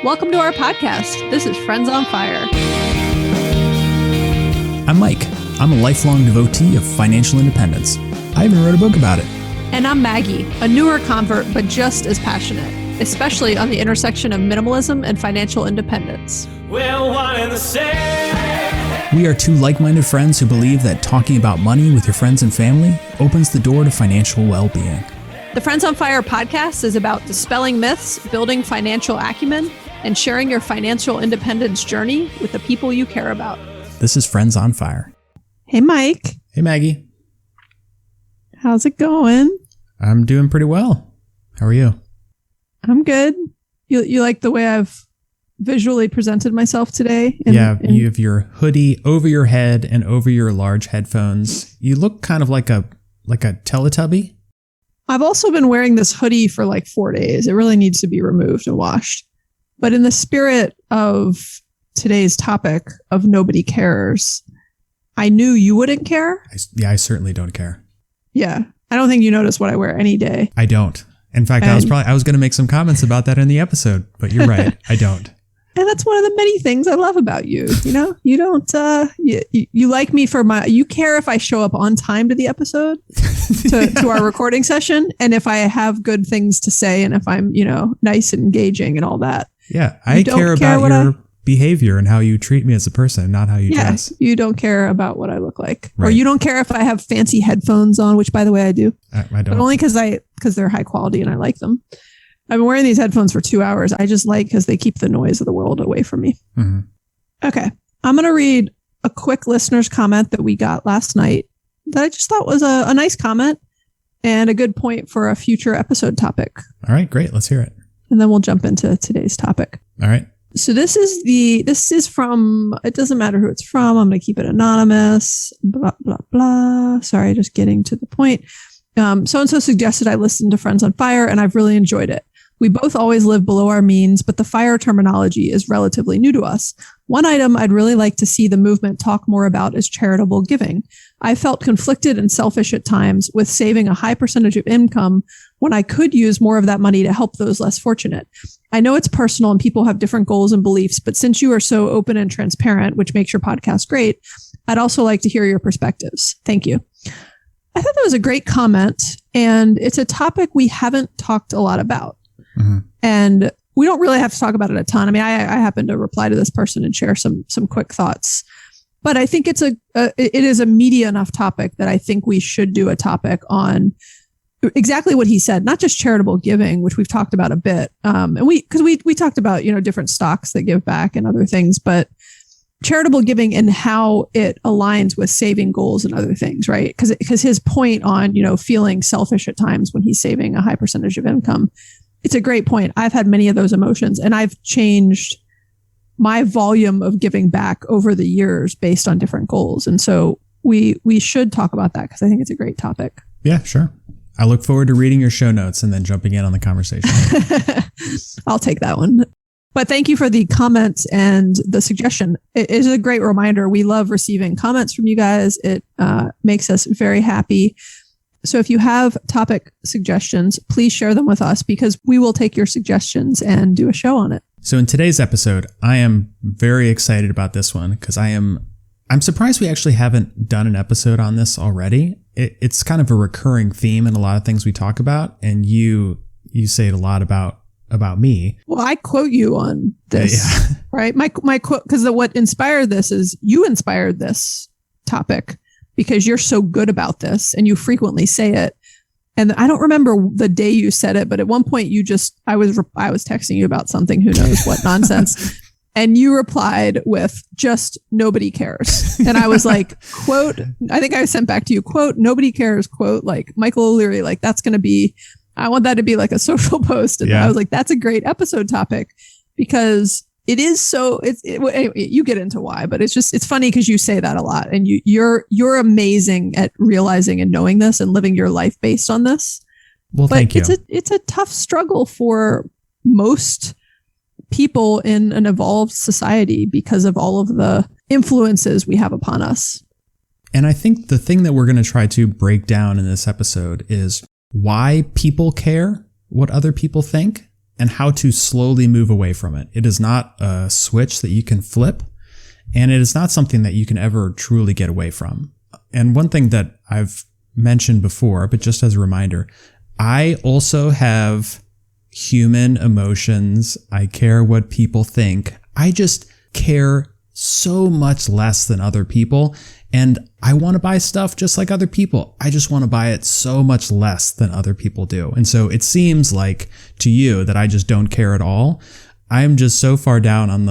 Welcome to our podcast. This is Friends on Fire. I'm Mike. I'm a lifelong devotee of financial independence. I even wrote a book about it. And I'm Maggie, a newer convert, but just as passionate, especially on the intersection of minimalism and financial independence. We're one and the same. We are two like-minded friends who believe that talking about money with your friends and family opens the door to financial well-being. The Friends on Fire podcast is about dispelling myths, building financial acumen, and sharing your financial independence journey with the people you care about. This is Friends on Fire. Hey, Mike. Hey, Maggie. How's it going? I'm doing pretty well. How are you? I'm good. You like the way I've visually presented myself today? You have your hoodie over your head and over your large headphones. You look kind of like a Teletubby. I've also been wearing this hoodie for like 4 days. It really needs to be removed and washed. But in the spirit of today's topic of nobody cares, I knew you wouldn't care. I certainly don't care. Yeah. I don't think you notice what I wear any day. I don't. In fact, I was going to make some comments about that in the episode, but you're right. I don't. And that's one of the many things I love about you. You know, you don't, you like me for you care if I show up on time to the episode, to our recording session. And if I have good things to say and if I'm, nice and engaging and all that. Yeah. I care about your behavior and how you treat me as a person, not how you dress. You don't care about what I look like. Right. Or you don't care if I have fancy headphones on, which by the way, I do. I don't. But only because they're high quality and I like them. I've been wearing these headphones for 2 hours. I just like because they keep the noise of the world away from me. Mm-hmm. Okay. I'm going to read a quick listener's comment that we got last night that I just thought was a nice comment and a good point for a future episode topic. All right, great. Let's hear it. And then we'll jump into today's topic. All right. So this is from, it doesn't matter who it's from. I'm going to keep it anonymous, blah, blah, blah. Sorry, just getting to the point. So-and-so suggested I listen to Friends on Fire and I've really enjoyed it. We both always live below our means, but the fire terminology is relatively new to us. One item I'd really like to see the movement talk more about is charitable giving. I felt conflicted and selfish at times with saving a high percentage of income when I could use more of that money to help those less fortunate. I know it's personal and people have different goals and beliefs, but since you are so open and transparent, which makes your podcast great, I'd also like to hear your perspectives. Thank you. I thought that was a great comment, and it's a topic we haven't talked a lot about. Mm-hmm. And we don't really have to talk about it a ton. I mean, I happen to reply to this person and share some quick thoughts, but I think it is a meaty enough topic that I think we should do a topic on exactly what he said, not just charitable giving, which we've talked about a bit. And we talked about, different stocks that give back and other things, but charitable giving and how it aligns with saving goals and other things, right? Because his point on, feeling selfish at times when he's saving a high percentage of income, it's a great point. I've had many of those emotions and I've changed my volume of giving back over the years based on different goals. And so we should talk about that because I think it's a great topic. Yeah, sure. I look forward to reading your show notes and then jumping in on the conversation. I'll take that one. But thank you for the comments and the suggestion. It is a great reminder. We love receiving comments from you guys. It makes us very happy. So if you have topic suggestions, please share them with us because we will take your suggestions and do a show on it. So in today's episode, I am very excited about this one because I'm surprised we actually haven't done an episode on this already. It's kind of a recurring theme in a lot of things we talk about, and you say it a lot about me. Well, I quote you on this, yeah. Right? My quote, because what inspired this is you inspired this topic because you're so good about this and you frequently say it. And I don't remember the day you said it, but at one point I was texting you about something, who knows what nonsense. And you replied with just nobody cares. And I was like, quote, I think I sent back to you, quote, nobody cares, quote, like Michael O'Leary, like that's going to be, I want that to be like a social post. And I was like, that's a great episode topic because it is so, anyway, you get into why, but it's funny because you say that a lot and you're amazing at realizing and knowing this and living your life based on this. Well, thank you. It's a tough struggle for most people in an evolved society because of all of the influences we have upon us. And I think the thing that we're going to try to break down in this episode is why people care what other people think and how to slowly move away from it. It is not a switch that you can flip, and it is not something that you can ever truly get away from. And one thing that I've mentioned before, but just as a reminder, I also have human emotions. I care what people think. I just care so much less than other people. And I want to buy stuff just like other people. I just want to buy it so much less than other people do. And so it seems like to you that I just don't care at all. I'm just so far down on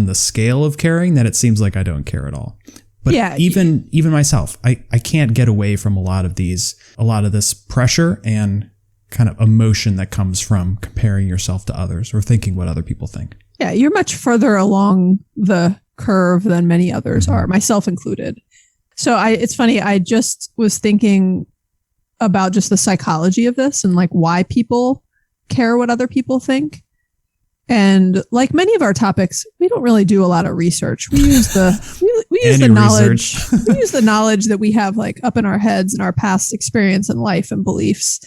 the scale of caring that it seems like I don't care at all. But yeah, even myself, I can't get away from a lot of this pressure and kind of emotion that comes from comparing yourself to others or thinking what other people think. Yeah, you're much further along the curve than many others are, myself included. So it's funny, I just was thinking about just the psychology of this and like why people care what other people think. And like many of our topics, we don't really do a lot of research. We use the knowledge. We use the knowledge that we have like up in our heads and our past experience in life and beliefs.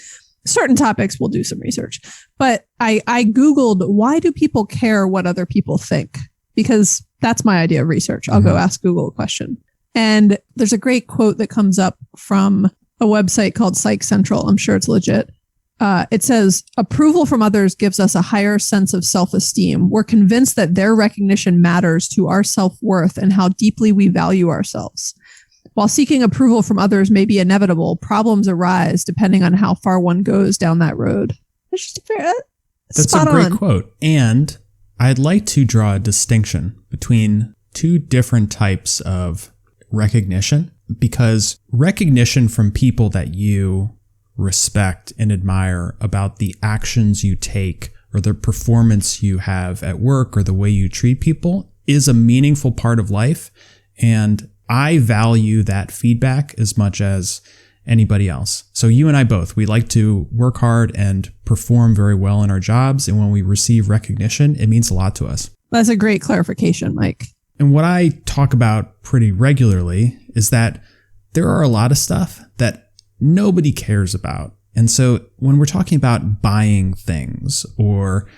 Certain topics we'll do some research. But I Googled, why do people care what other people think? Because that's my idea of research. I'll go ask Google a question. And there's a great quote that comes up from a website called Psych Central. I'm sure it's legit. It says, approval from others gives us a higher sense of self-esteem. We're convinced that their recognition matters to our self-worth and how deeply we value ourselves. While seeking approval from others may be inevitable, problems arise depending on how far one goes down that road. That's a great quote. And I'd like to draw a distinction between two different types of recognition, because recognition from people that you respect and admire about the actions you take or the performance you have at work or the way you treat people is a meaningful part of life. And I value that feedback as much as anybody else. So you and I both, we like to work hard and perform very well in our jobs. And when we receive recognition, it means a lot to us. That's a great clarification, Mike. And what I talk about pretty regularly is that there are a lot of stuff that nobody cares about. And so when we're talking about buying things or,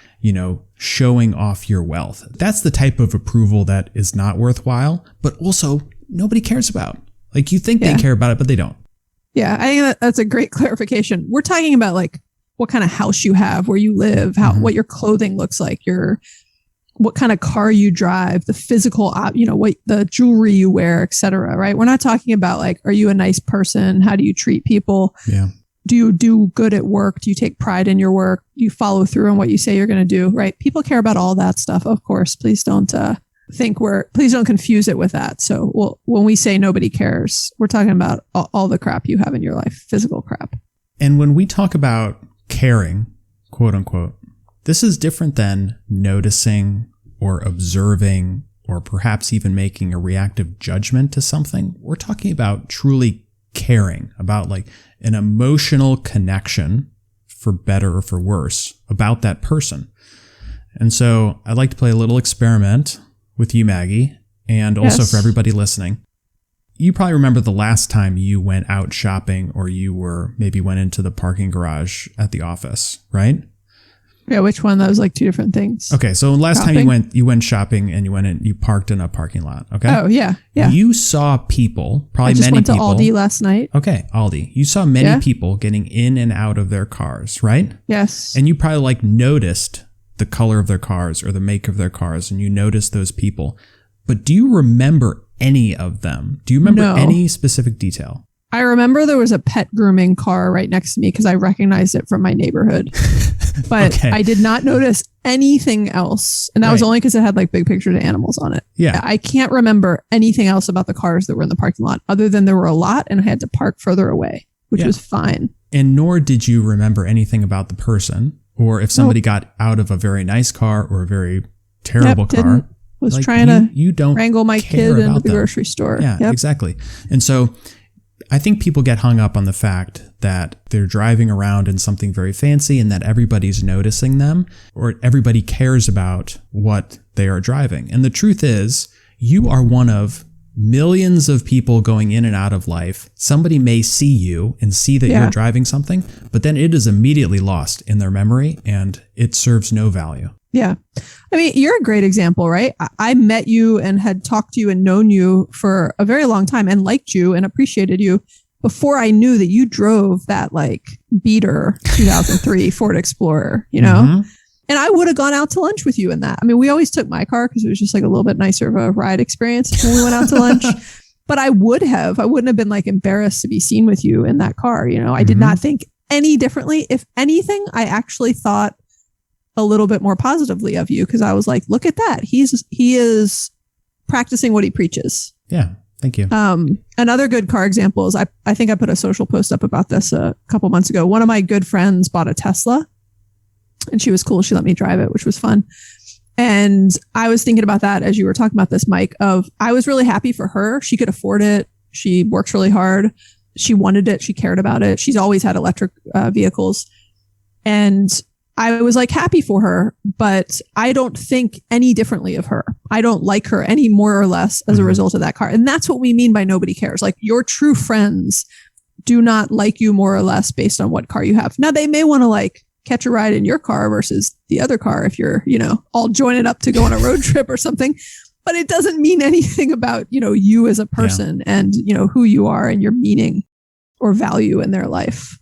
showing off your wealth, that's the type of approval that is not worthwhile, but also nobody cares about. Like you think they care about it, but they don't. Yeah, I think that's a great clarification. We're talking about like what kind of house you have, where you live, what your clothing looks like, what kind of car you drive, the physical, what the jewelry you wear, etc. Right? We're not talking about like, are you a nice person? How do you treat people? Yeah. Do you do good at work? Do you take pride in your work? Do you follow through on what you say you're going to do? Right? People care about all that stuff. Of course, please don't please don't confuse it with that. So when we say nobody cares, we're talking about all the crap you have in your life, physical crap. And when we talk about caring, quote unquote, this is different than noticing or observing or perhaps even making a reactive judgment to something. We're talking about truly caring, about like an emotional connection, for better or for worse, about that person. And so I'd like to play a little experiment with you, Maggie, and also for everybody listening. You probably remember the last time you went out shopping, or you went into the parking garage at the office, right? Yeah, which one? That was like two different things. Okay, so last time you went shopping and you parked in a parking lot, okay? Oh, yeah. You saw people, probably many people. I just went to Aldi last night. Okay, Aldi. You saw many people getting in and out of their cars, right? Yes. And you probably noticed the color of their cars or the make of their cars, and you noticed those people. But do you remember any of them? Do you remember any specific detail? I remember there was a pet grooming car right next to me because I recognized it from my neighborhood. But I did not notice anything else. And that was only because it had like big pictures of animals on it. Yeah. I can't remember anything else about the cars that were in the parking lot other than there were a lot and I had to park further away, which was fine. And nor did you remember anything about the person, or if somebody got out of a very nice car or a very terrible car. Was trying to wrangle my kid into the grocery store. Yeah, exactly. And so I think people get hung up on the fact that they're driving around in something very fancy and that everybody's noticing them, or everybody cares about what they are driving. And the truth is, you are one of millions of people going in and out of life, somebody may see you and see that you're driving something, but then it is immediately lost in their memory and it serves no value. Yeah. I mean, you're a great example, right? I met you and had talked to you and known you for a very long time and liked you and appreciated you before I knew that you drove that like beater 2003 Ford Explorer, you know? Mm-hmm. And I would have gone out to lunch with you in that. I mean, we always took my car because it was just like a little bit nicer of a ride experience when we went out to lunch. But I wouldn't have been like embarrassed to be seen with you in that car. You know, I did not think any differently. If anything, I actually thought a little bit more positively of you because I was like, look at that. He is practicing what he preaches. Yeah. Thank you. Another good car example is I think I put a social post up about this a couple months ago. One of my good friends bought a Tesla. And she was cool. She let me drive it, which was fun. And I was thinking about that as you were talking about this, Mike, I was really happy for her. She could afford it. She works really hard. She wanted it. She cared about it. She's always had electric vehicles. And I was like happy for her, but I don't think any differently of her. I don't like her any more or less as a result of that car. And that's what we mean by nobody cares. Like your true friends do not like you more or less based on what car you have. Now they may want to like catch a ride in your car versus the other car if you're, you know, all joined up to go on a road trip or something. But it doesn't mean anything about, you know, you as a person and, you know, who you are and your meaning or value in their life.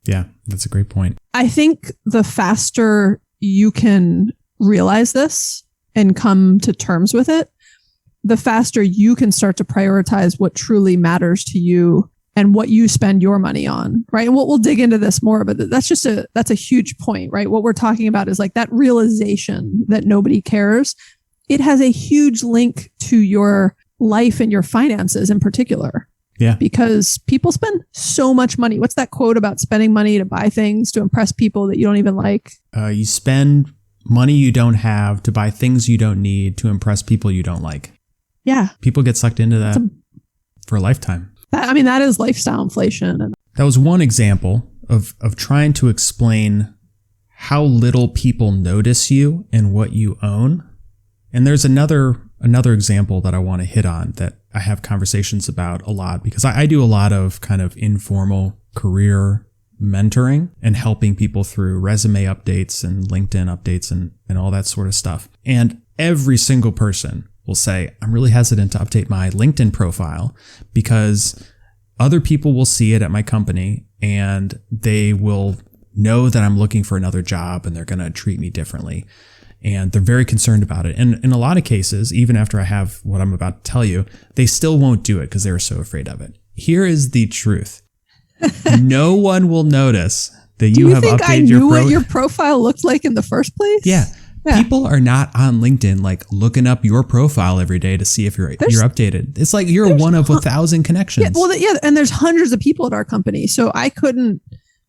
Yeah, that's a great point. I think the faster you can realize this and come to terms with it, the faster you can start to prioritize what truly matters to you and what you spend your money on, right? And we'll dig into this more, but that's a huge point, right? What we're talking about is like that realization that nobody cares. It has a huge link to your life and your finances in particular. Yeah. Because people spend so much money. What's that quote about spending money to buy things to impress people that you don't even like? You spend money you don't have to buy things you don't need to impress people you don't like. Yeah. People get sucked into that for a lifetime. That is lifestyle inflation. And that was one example of trying to explain how little people notice you and what you own. And there's another example that I want to hit on that I have conversations about a lot because I do a lot of kind of informal career mentoring and helping people through resume updates and LinkedIn updates and all that sort of stuff. And every single person will say, I'm really hesitant to update my LinkedIn profile because other people will see it at my company and they will know that I'm looking for another job and they're going to treat me differently. And they're very concerned about it. And in a lot of cases, even after I have what I'm about to tell you, they still won't do it because they're so afraid of it. Here is the truth. No one will notice that you have updated your profile. Do you think I knew what your profile looked like in the first place? Yeah. People are not on LinkedIn like looking up your profile every day to see if you're updated. It's like you're one of 1,000 connections. Yeah, and there's hundreds of people at our company, so I couldn't.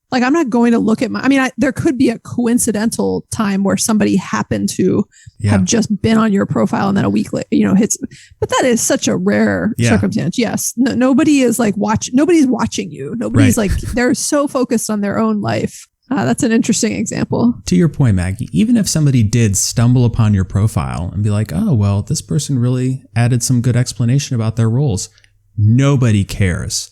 Like, I'm not going to look at there could be a coincidental time where somebody happened to have just been on your profile and then a week later, hits. But that is such a rare circumstance. Yes. Nobody is like nobody's watching you. Nobody's like, they're so focused on their own life. That's an interesting example. To your point, Maggie, even if somebody did stumble upon your profile and be like, oh, well, this person really added some good explanation about their roles. Nobody cares.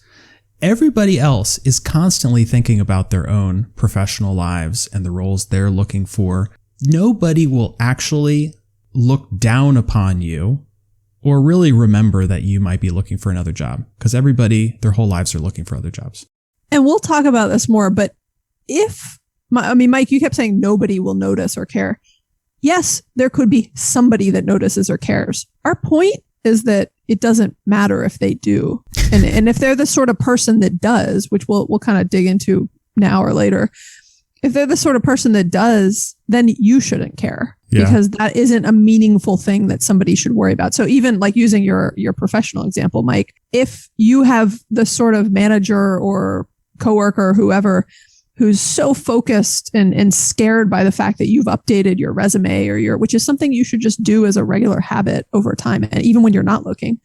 Everybody else is constantly thinking about their own professional lives and the roles they're looking for. Nobody will actually look down upon you or really remember that you might be looking for another job because everybody, their whole lives are looking for other jobs. And we'll talk about this more, but Mike, you kept saying nobody will notice or care. Yes, there could be somebody that notices or cares. Our point is that it doesn't matter if they do. And if they're the sort of person that does, which we'll kind of dig into now or later, if they're the sort of person that does, then you shouldn't care because that isn't a meaningful thing that somebody should worry about. So even like using your professional example, Mike, if you have the sort of manager or coworker or whoever who's so focused and scared by the fact that you've updated your resume or which is something you should just do as a regular habit over time. And even when you're not looking,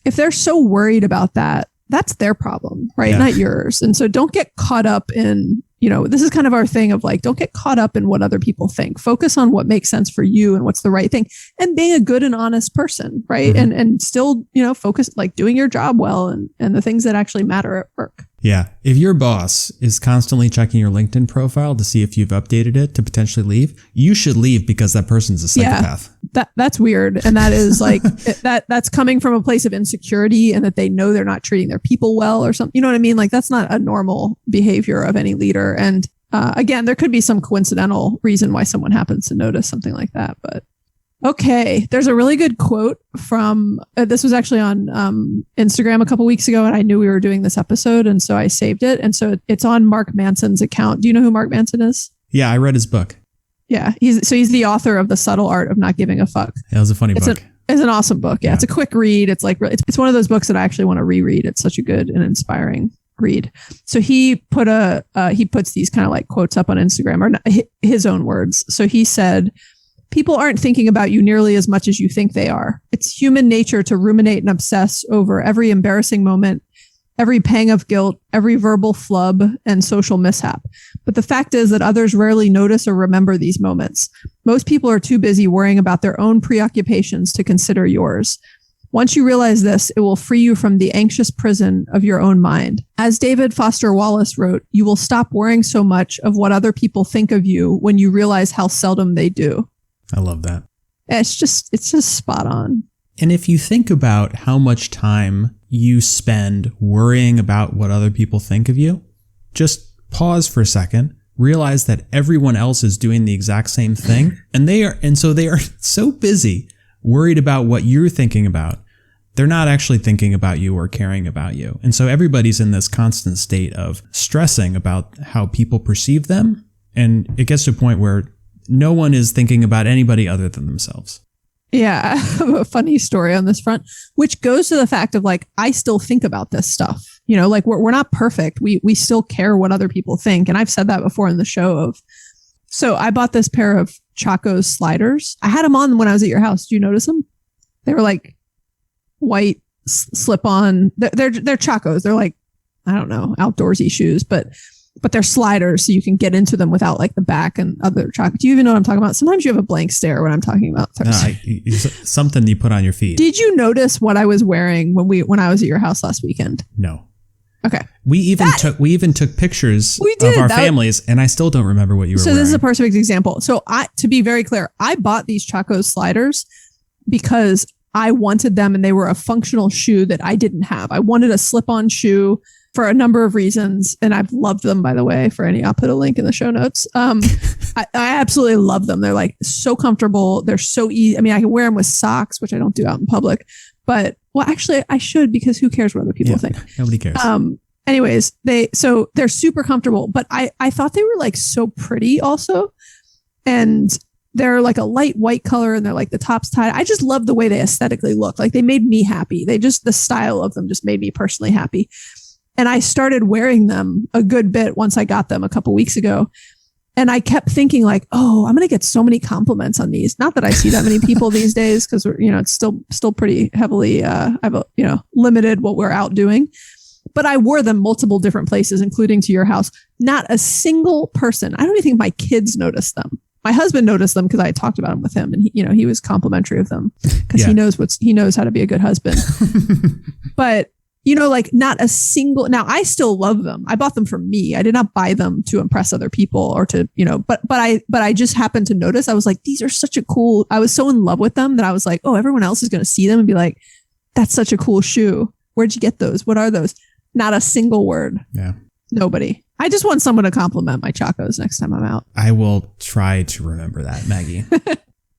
if they're so worried about that, that's their problem, right? Not yours. And so don't get caught up in this is kind of our thing of like, don't get caught up in what other people think. Focus on what makes sense for you and what's the right thing, and being a good and honest person, right? And still, focus, like doing your job well and the things that actually matter at work. Yeah. If your boss is constantly checking your LinkedIn profile to see if you've updated it to potentially leave, you should leave because that person's a psychopath. That's weird. And that is like, that's coming from a place of insecurity and that they know they're not treating their people well or something. You know what I mean? Like that's not a normal behavior of any leader. And again, there could be some coincidental reason why someone happens to notice something like that. But okay, there's a really good quote from, this was actually on Instagram a couple weeks ago, and I knew we were doing this episode, and so I saved it. And so it's on Mark Manson's account. Do you know who Mark Manson is? Yeah, I read his book. Yeah, he's the author of The Subtle Art of Not Giving a Fuck. It was a funny book. It's an awesome book. Yeah, it's a quick read. It's like it's one of those books that I actually want to reread. It's such a good and inspiring read. So he puts these kind of like quotes up on Instagram, or not, his own words. So he said, "People aren't thinking about you nearly as much as you think they are. It's human nature to ruminate and obsess over every embarrassing moment, every pang of guilt, every verbal flub, and social mishap. But the fact is that others rarely notice or remember these moments. Most people are too busy worrying about their own preoccupations to consider yours. Once you realize this, it will free you from the anxious prison of your own mind. As David Foster Wallace wrote, you will stop worrying so much of what other people think of you when you realize how seldom they do." I love that. It's just spot on. And if you think about how much time you spend worrying about what other people think of you, just pause for a second, realize that everyone else is doing the exact same thing. And so they are so busy worried about what you're thinking about. They're not actually thinking about you or caring about you. And so everybody's in this constant state of stressing about how people perceive them. And it gets to a point where no one is thinking about anybody other than themselves. Yeah, I have a funny story on this front, which goes to the fact of like, I still think about this stuff. Like we're not perfect. We still care what other people think. And I've said that before in the show so I bought this pair of Chaco's sliders. I had them on when I was at your house. Do you notice them? They were like white slip on. They're Chacos. They're like, I don't know, outdoorsy shoes, but they're sliders, so you can get into them without like the back and other Chaco. Do you even know what I'm talking about? Sometimes you have a blank stare when I'm talking about something you put on your feet. Did you notice what I was wearing when I was at your house last weekend? No. Okay. We even took pictures of our families, and I still don't remember what you were wearing. So this is a perfect example. So to be very clear, I bought these Chaco sliders because I wanted them, and they were a functional shoe that I didn't have. I wanted a slip-on shoe for a number of reasons, and I've loved them, by the way. I'll put a link in the show notes. I absolutely love them. They're like so comfortable. They're so easy. I mean, I can wear them with socks, which I don't do out in public, but actually I should, because who cares what other people think? Nobody cares. Anyways, they're super comfortable, but I thought they were like so pretty also. And they're like a light white color, and they're like the top's tied. I just love the way they aesthetically look. Like they made me happy. The style of them just made me personally happy. And I started wearing them a good bit once I got them a couple weeks ago. And I kept thinking like, oh, I'm going to get so many compliments on these. Not that I see that many people these days, because it's still pretty heavily, I've limited what we're out doing. But I wore them multiple different places, including to your house. Not a single person. I don't even think my kids noticed them. My husband noticed them because I talked about them with him, and he was complimentary of them because he knows how to be a good husband. But like not a single. Now I still love them. I bought them for me. I did not buy them to impress other people or to, but I just happened to notice. I was like, these are such a cool. I was so in love with them that I was like, oh, everyone else is going to see them and be like, that's such a cool shoe. Where'd you get those? What are those? Not a single word. Yeah. Nobody. I just want someone to compliment my Chacos next time I'm out. I will try to remember that, Maggie.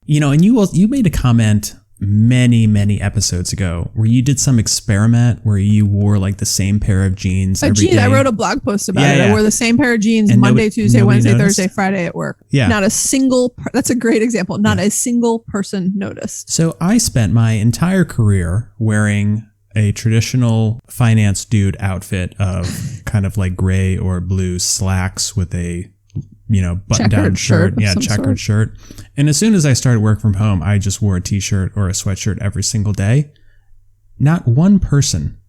And you made a comment many episodes ago where you did some experiment where you wore like the same pair of jeans every day. I wrote a blog post about it. I wore the same pair of jeans and Monday, Tuesday, Wednesday, Thursday, Friday at work. Yeah. Not a single, that's a great example. Not a single person noticed. So I spent my entire career wearing a traditional finance dude outfit of kind of like gray or blue slacks with a button-down shirt. Yeah, checkered shirt. And as soon as I started work from home, I just wore a t-shirt or a sweatshirt every single day. Not one person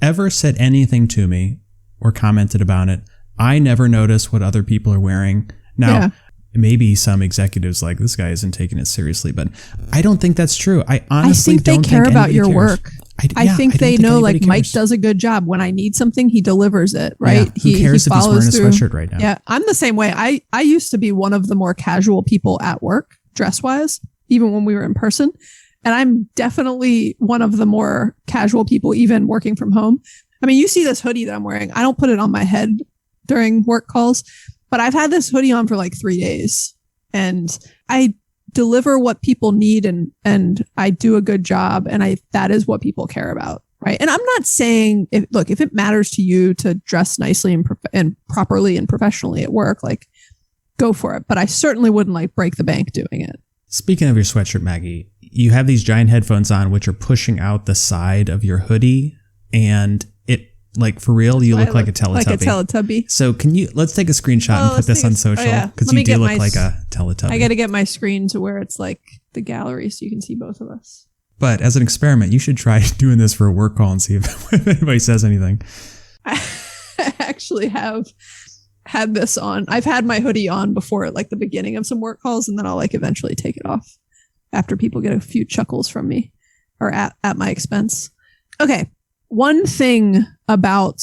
ever said anything to me or commented about it. I never notice what other people are wearing. Now, Yeah. maybe some executives like this guy isn't taking it seriously, but I don't think that's true. I I honestly think they don't care think about anybody your cares. work. I think don't they know anybody like Mike cares. does a good job. When I need something, he delivers it, right? Yeah, who cares if he's wearing a sweatshirt right now? Yeah, I'm the same way. I used to be one of the more casual people at work, dress-wise, even when we were in person. And I'm definitely one of the more casual people, even working from home. I mean, you see this hoodie that I'm wearing. I don't put it on my head during work calls, but I've had this hoodie on for like 3 days. And I deliver what people need and I do a good job. And that is what people care about. Right. And I'm not saying if it matters to you to dress nicely and properly and professionally at work, like go for it. But I certainly wouldn't like break the bank doing it. Speaking of your sweatshirt, Maggie, you have these giant headphones on, which are pushing out the side of your hoodie. And it, like, for real, you look like a Teletubby. Like a Teletubby. So let's take a screenshot and put this on social, because you do look like a Teletubby. I got to get my screen to where it's like the gallery so you can see both of us. But as an experiment, you should try doing this for a work call and see if anybody says anything. I actually have had this on. I've had my hoodie on before at like the beginning of some work calls, and then I'll like eventually take it off after people get a few chuckles from me or at my expense. Okay. One thing about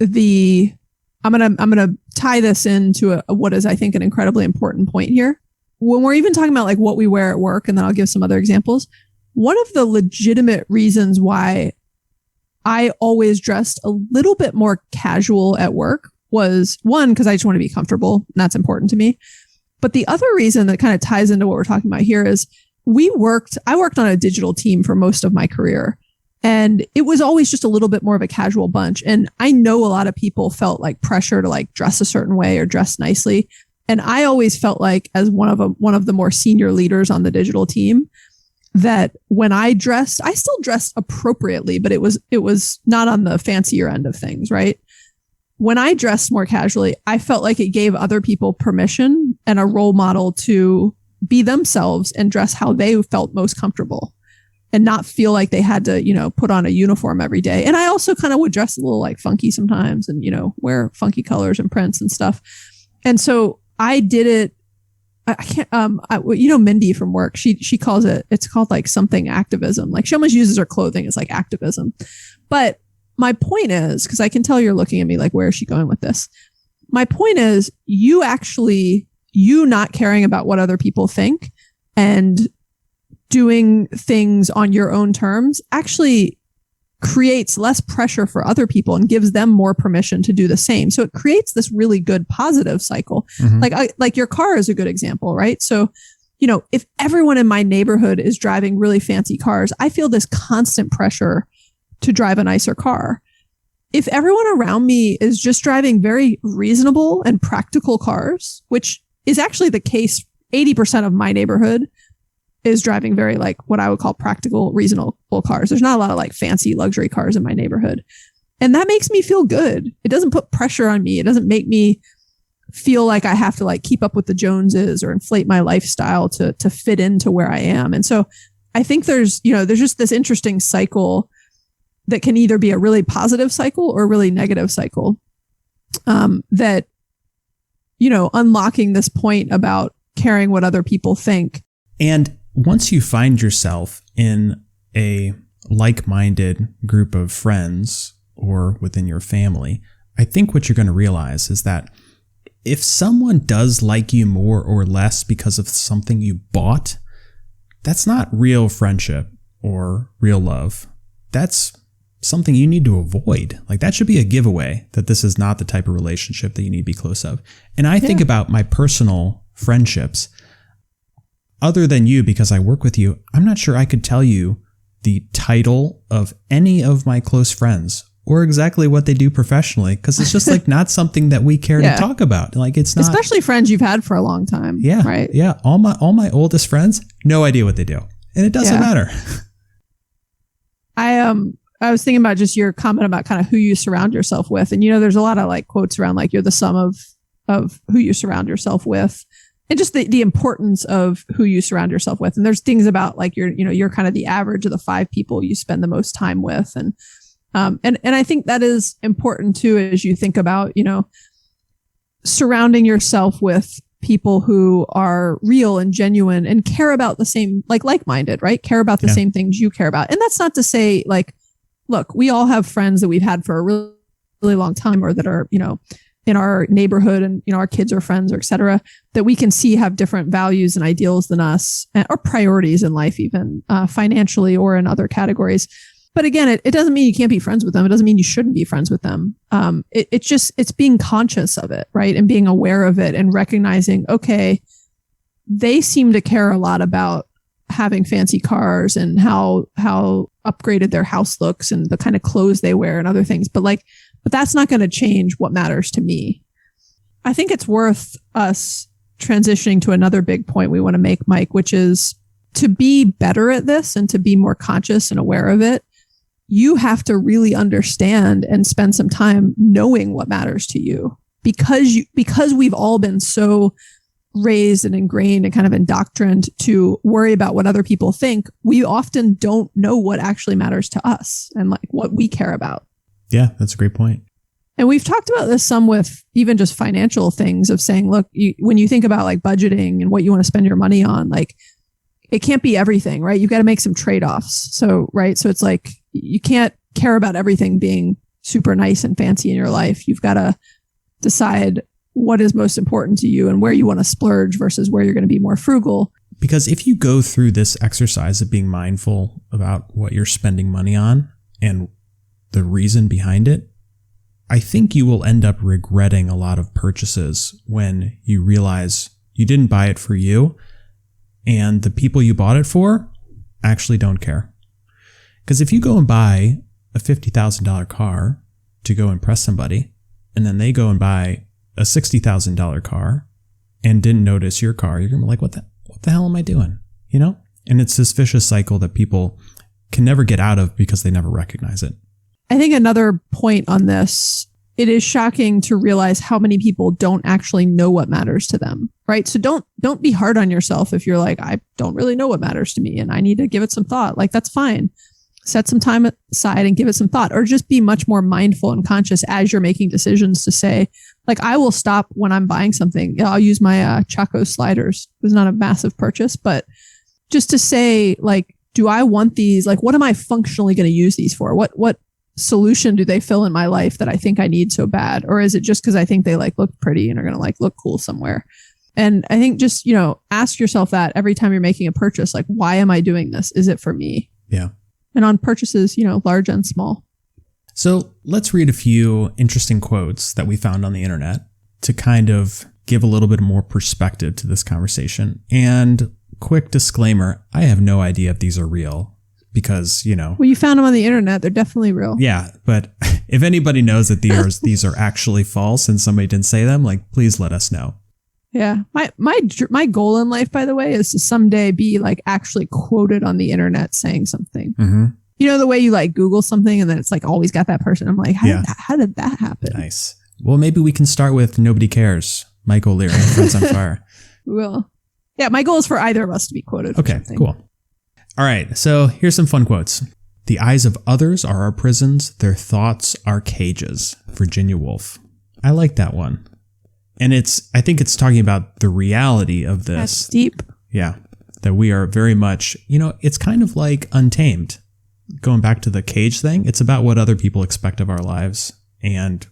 I'm gonna tie this into what is, I think, an incredibly important point here. When we're even talking about like what we wear at work, and then I'll give some other examples. One of the legitimate reasons why I always dressed a little bit more casual at work was, one, because I just want to be comfortable, and that's important to me. But the other reason that kind of ties into what we're talking about here is I worked on a digital team for most of my career. And it was always just a little bit more of a casual bunch. And I know a lot of people felt like pressure to like dress a certain way or dress nicely. And I always felt like, as one of the more senior leaders on the digital team, that when I dressed, I still dressed appropriately, but it was not on the fancier end of things, right? When I dressed more casually, I felt like it gave other people permission and a role model to be themselves and dress how they felt most comfortable and not feel like they had to, put on a uniform every day. And I also kind of would dress a little like funky sometimes and, wear funky colors and prints and stuff. And so I did it. I can't, Mindy from work, she calls it's called like something activism. Like she almost uses her clothing as like activism. But my point is, because I can tell you're looking at me like, where is she going with this? My point is, you not caring about what other people think and doing things on your own terms actually creates less pressure for other people and gives them more permission to do the same. So it creates this really good positive cycle. Mm-hmm. Like your car is a good example, right? So, if everyone in my neighborhood is driving really fancy cars, I feel this constant pressure to drive a nicer car. If everyone around me is just driving very reasonable and practical cars, which is actually the case, 80% of my neighborhood is driving very like what I would call practical, reasonable cars. There's not a lot of like fancy luxury cars in my neighborhood. And that makes me feel good. It doesn't put pressure on me. It doesn't make me feel like I have to like keep up with the Joneses or inflate my lifestyle to fit into where I am. And so I think there's just this interesting cycle that can either be a really positive cycle or a really negative cycle. That, unlocking this point about caring what other people think. And once you find yourself in a like-minded group of friends or within your family, I think what you're going to realize is that if someone does like you more or less because of something you bought, that's not real friendship or real love. That's something you need to avoid. Like that should be a giveaway that this is not the type of relationship that you need to be close of. And I think about my personal friendships. Other than you, because I work with you, I'm not sure I could tell you the title of any of my close friends or exactly what they do professionally, because it's just like not something that we care to talk about. Like it's not, especially friends you've had for a long time. Yeah. Right. Yeah. All my oldest friends, no idea what they do. And it doesn't matter. I was thinking about just your comment about kind of who you surround yourself with. And, there's a lot of like quotes around like you're the sum of who you surround yourself with. And just the importance of who you surround yourself with. And there's things about like you're kind of the average of the 5 people you spend the most time with. And I think that is important too, as you think about, surrounding yourself with people who are real and genuine and care about the same, like-minded, right? Care about the same things you care about. And that's not to say like, look, we all have friends that we've had for a really, really long time, or that are, in our neighborhood, and, our kids are friends, or et cetera, that we can see have different values and ideals than us, or priorities in life, even financially or in other categories. But again, it doesn't mean you can't be friends with them. It doesn't mean you shouldn't be friends with them. It's being conscious of it, right? And being aware of it and recognizing, okay, they seem to care a lot about having fancy cars and how upgraded their house looks and the kind of clothes they wear and other things. But that's not going to change what matters to me. I think it's worth us transitioning to another big point we want to make, Mike, which is to be better at this and to be more conscious and aware of it. You have to really understand and spend some time knowing what matters to you, because we've all been so raised and ingrained and kind of indoctrined to worry about what other people think. We often don't know what actually matters to us and like what we care about. Yeah, that's a great point. And we've talked about this some with even just financial things of saying, look, when you think about like budgeting and what you want to spend your money on, like it can't be everything, right? You've got to make some trade-offs. So it's like, you can't care about everything being super nice and fancy in your life. You've got to decide what is most important to you and where you want to splurge versus where you're going to be more frugal. Because if you go through this exercise of being mindful about what you're spending money on and the reason behind it, I think you will end up regretting a lot of purchases when you realize you didn't buy it for you and the people you bought it for actually don't care. Because if you go and buy a $50,000 car to go impress somebody, and then they go and buy a $60,000 car and didn't notice your car, you're going to be like, what the hell am I doing? And it's this vicious cycle that people can never get out of because they never recognize it. I think another point on this, it is shocking to realize how many people don't actually know what matters to them, right? So don't be hard on yourself if you're like, I don't really know what matters to me and I need to give it some thought. Like, that's fine. Set some time aside and give it some thought, or just be much more mindful and conscious as you're making decisions to say, like, I will stop when I'm buying something. I'll use my Chaco sliders. It was not a massive purchase, but just to say, like, do I want these? Like, what am I functionally going to use these for? What solution do they fill in my life that I think I need so bad? Or is it just because I think they like look pretty and are going to like look cool somewhere? And I think just, ask yourself that every time you're making a purchase, like, why am I doing this? Is it for me? Yeah. And on purchases, large and small. So let's read a few interesting quotes that we found on the internet to kind of give a little bit more perspective to this conversation. And quick disclaimer, I have no idea if these are real because, Well, you found them on the internet. They're definitely real. Yeah. But if anybody knows that these are actually false and somebody didn't say them, like, please let us know. Yeah. My goal in life, by the way, is to someday be like actually quoted on the internet saying something. Mm-hmm. The way you like Google something and then it's like always got that person. I'm like, how did that happen? Nice. Well, maybe we can start with Nobody Cares. Mike O'Leary, Friends on Fire. We will. Yeah. My goal is for either of us to be quoted. Okay, cool. All right. So here's some fun quotes. The eyes of others are our prisons. Their thoughts are cages. Virginia Woolf. I like that one. And I think it's talking about the reality of this. That's deep. Yeah. That we are very much, it's kind of like Untamed. Going back to the cage thing, it's about what other people expect of our lives. And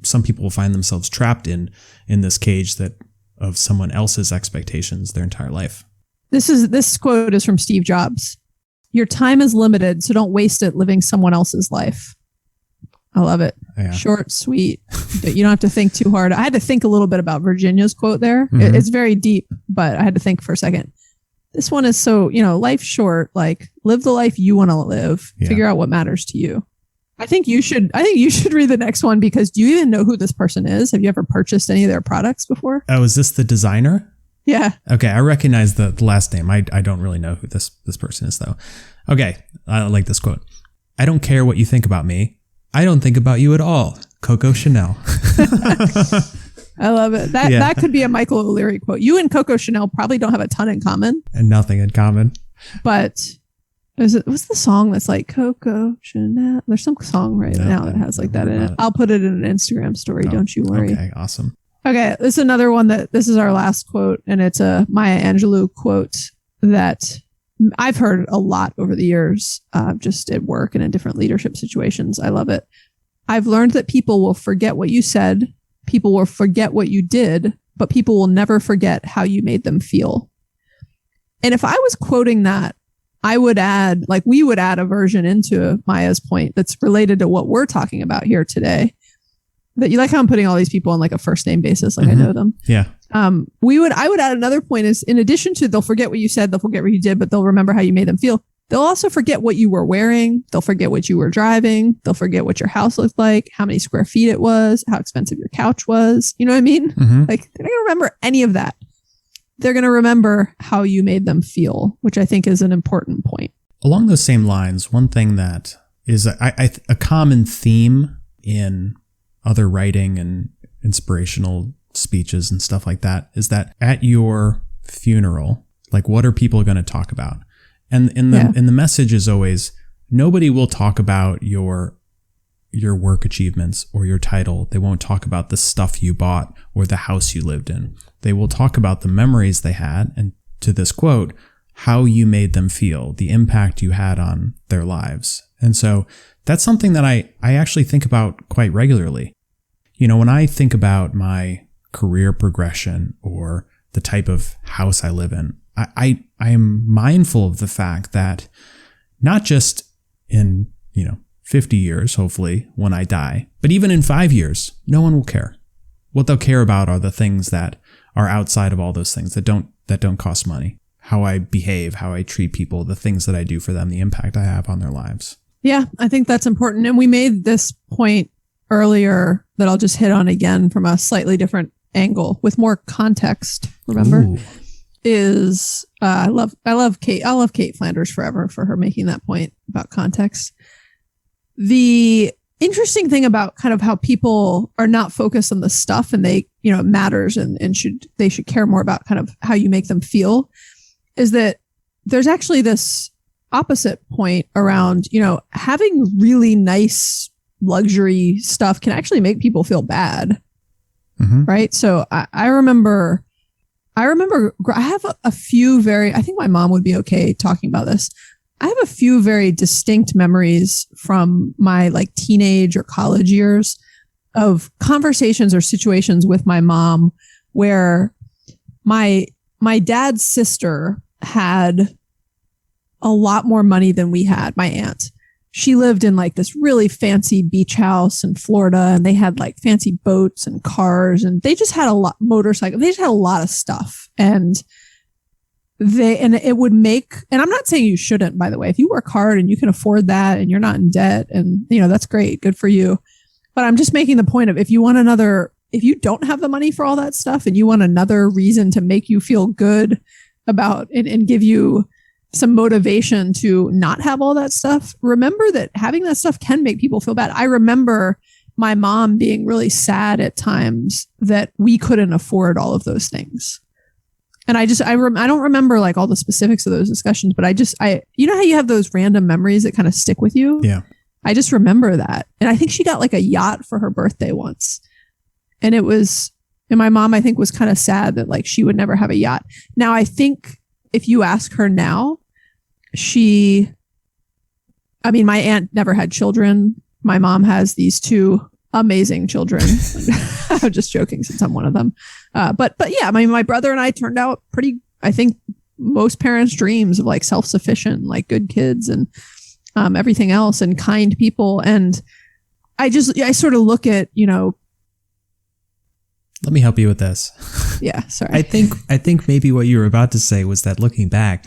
some people will find themselves trapped in this cage of someone else's expectations their entire life. This quote is from Steve Jobs. Your time is limited, so don't waste it living someone else's life. I love it. Yeah. Short, sweet. You don't have to think too hard. I had to think a little bit about Virginia's quote there. Mm-hmm. It's very deep, but I had to think for a second. This one is so, life's short. Like, live the life you want to live. Yeah. Figure out what matters to you. I think you should read the next one because do you even know who this person is? Have you ever purchased any of their products before? Oh, is this the designer? Yeah. Okay, I recognize the last name. I don't really know who this person is though. Okay, I like this quote. I don't care what you think about me. I don't think about you at all. Coco Chanel. I love it. That could be a Michael O'Leary quote. You and Coco Chanel probably don't have a ton in common. And nothing in common. But what's the song that's like Coco Chanel? There's some song now that has like that in it. I'll put it in an Instagram story. Don't you worry. Okay, awesome. Okay, this is another one this is our last quote, and it's a Maya Angelou quote that I've heard a lot over the years, just at work and in different leadership situations. I love it. I've learned that people will forget what you said, people will forget what you did, but people will never forget how you made them feel. And if I was quoting that, I would add, like we would add a version into Maya's point that's related to what we're talking about here today. That you like how I'm putting all these people on like a first name basis, like I know them. Yeah. I would add another point is in addition to they'll forget what you said, they'll forget what you did, but they'll remember how you made them feel. They'll also forget what you were wearing. They'll forget what you were driving. They'll forget what your house looked like, how many square feet it was, how expensive your couch was. You know what I mean? Mm-hmm. Like they're not going to remember any of that. They're going to remember how you made them feel, which I think is an important point. Along those same lines, one thing that is a common theme in other writing and inspirational speeches and stuff like that is that at your funeral, like what are people going to talk about? And the message is always, nobody will talk about your work achievements or your title. They won't talk about the stuff you bought or the house you lived in. They will talk about the memories they had, and to this quote, how you made them feel, the impact you had on their lives. And so that's something that I actually think about quite regularly. You know, when I think about my career progression or the type of house I live in, I am mindful of the fact that not just in, 50 years, hopefully, when I die, but even in 5 years, no one will care. What they'll care about are the things that are outside of all those things that don't cost money. How I behave, how I treat people, the things that I do for them, the impact I have on their lives. Yeah, I think that's important. And we made this point earlier that I'll just hit on again from a slightly different angle with more context. Remember? Ooh. Is I love Kate. I love Kate Flanders forever for her making that point about context. The interesting thing about kind of how people are not focused on the stuff and they, it matters and they should care more about kind of how you make them feel is that there's actually this opposite point around, having really nice luxury stuff can actually make people feel bad. Mm-hmm. Right. So I remember I have a few I think my mom would be okay talking about this. I have a few very distinct memories from my like teenage or college years of conversations or situations with my mom where my dad's sister had a lot more money than we had, my aunt. She lived in like this really fancy beach house in Florida, and they had like fancy boats and cars, and they just had a lot motorcycles. They just had a lot of stuff. And it would make, and I'm not saying you shouldn't, by the way, if you work hard and you can afford that and you're not in debt and, that's great. Good for you. But I'm just making the point of if you don't have the money for all that stuff and you want another reason to make you feel good about and give you some motivation to not have all that stuff, remember that having that stuff can make people feel bad. I remember my mom being really sad at times that we couldn't afford all of those things. And I don't remember like all the specifics of those discussions, but you know how you have those random memories that kind of stick with you? Yeah. I just remember that. And I think she got like a yacht for her birthday once. And my mom, I think, was kind of sad that like she would never have a yacht. Now, I think if you ask her now, my aunt never had children. My mom has these two amazing children. I'm just joking since I'm one of them. But yeah, my brother and I turned out pretty, I think most parents' dreams of like self-sufficient, like good kids and everything else and kind people. And I sort of look at, Let me help you with this. Yeah, sorry. I think maybe what you were about to say was that looking back,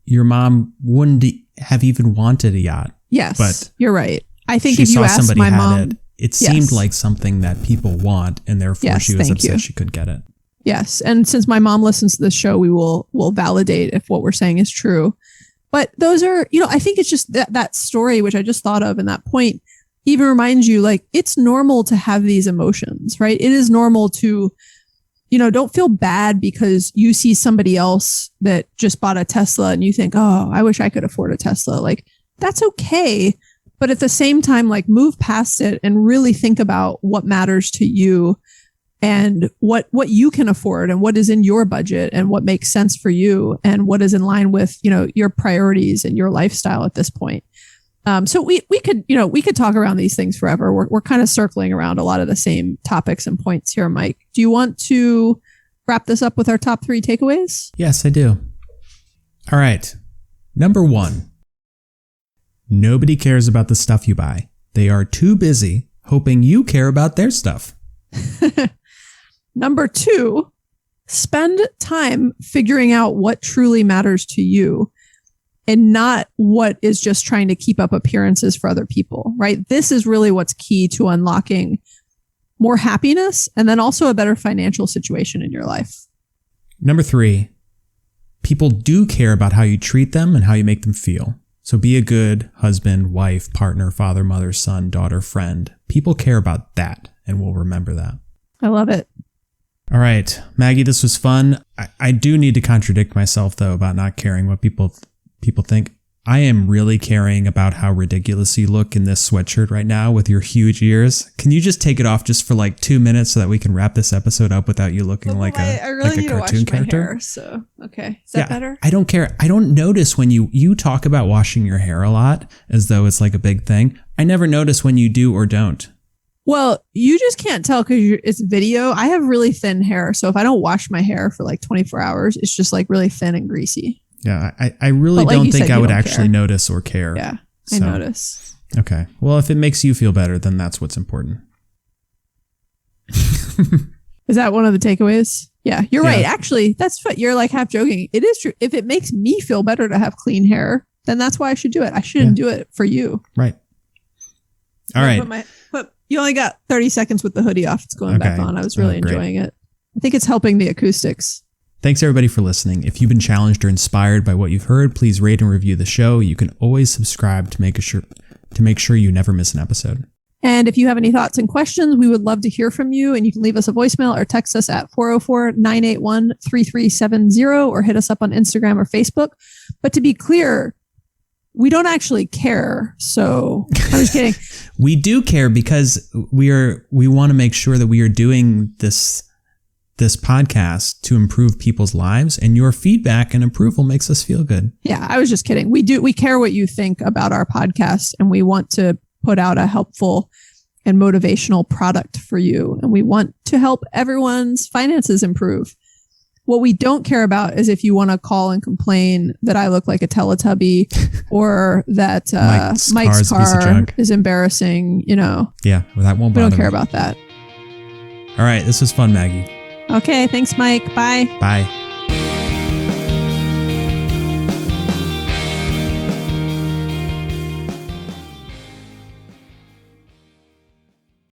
your mom wouldn't have even wanted a yacht. Yes, but you're right. I think if you asked my mom, it seemed like something that people want, and therefore she was upset she couldn't get it. Yes, and since my mom listens to this show, we'll validate if what we're saying is true. But those are, I think it's just that story, which I just thought of, and that point even reminds you, like, it's normal to have these emotions, right? It is normal to, don't feel bad because you see somebody else that just bought a Tesla and you think, oh, I wish I could afford a Tesla. Like, that's okay. But at the same time, like, move past it and really think about what matters to you and what you can afford and what is in your budget and what makes sense for you and what is in line with, your priorities and your lifestyle at this point. So we could talk around these things forever. We're kind of circling around a lot of the same topics and points here, Mike. Do you want to wrap this up with our top 3 takeaways? Yes, I do. All right. Number 1. Nobody cares about the stuff you buy. They are too busy hoping you care about their stuff. Number 2, spend time figuring out what truly matters to you and not what is just trying to keep up appearances for other people, right? This is really what's key to unlocking more happiness and then also a better financial situation in your life. Number 3, people do care about how you treat them and how you make them feel. So be a good husband, wife, partner, father, mother, son, daughter, friend. People care about that and will remember that. I love it. All right, Maggie, this was fun. I do need to contradict myself, though, about not caring what people think. I am really caring about how ridiculous you look in this sweatshirt right now with your huge ears. Can you just take it off just for like 2 minutes so that we can wrap this episode up without you looking like a cartoon character? My hair, so okay, is that better? I don't care. I don't notice when you talk about washing your hair a lot as though it's like a big thing. I never notice when you do or don't. Well, you just can't tell because it's video. I have really thin hair, so if I don't wash my hair for like 24 hours, it's just like really thin and greasy. Yeah, I really don't think I would actually notice or care. Yeah, I notice. Okay. Well, if it makes you feel better, then that's what's important. Is that one of the takeaways? Yeah, you're right. Actually, that's what you're like half joking. It is true. If it makes me feel better to have clean hair, then that's why I should do it. I shouldn't do it for you. Right. All right. But you only got 30 seconds with the hoodie off. It's going back on. I was really enjoying it. I think it's helping the acoustics. Thanks everybody for listening. If you've been challenged or inspired by what you've heard, please rate and review the show. You can always subscribe to make sure you never miss an episode. And if you have any thoughts and questions, we would love to hear from you. And you can leave us a voicemail or text us at 404-981-3370 or hit us up on Instagram or Facebook. But to be clear, we don't actually care. So I'm just kidding. We do care because we want to make sure that we are doing this podcast to improve people's lives, and your feedback and approval makes us feel good. Yeah, I was just kidding. We care what you think about our podcast, and we want to put out a helpful and motivational product for you. And we want to help everyone's finances improve. What we don't care about is if you want to call and complain that I look like a Teletubby or that Mike's car is embarrassing, Yeah, well, that won't bother me. We don't care about that. All right, this was fun, Maggie. Okay, thanks, Mike. Bye. Bye.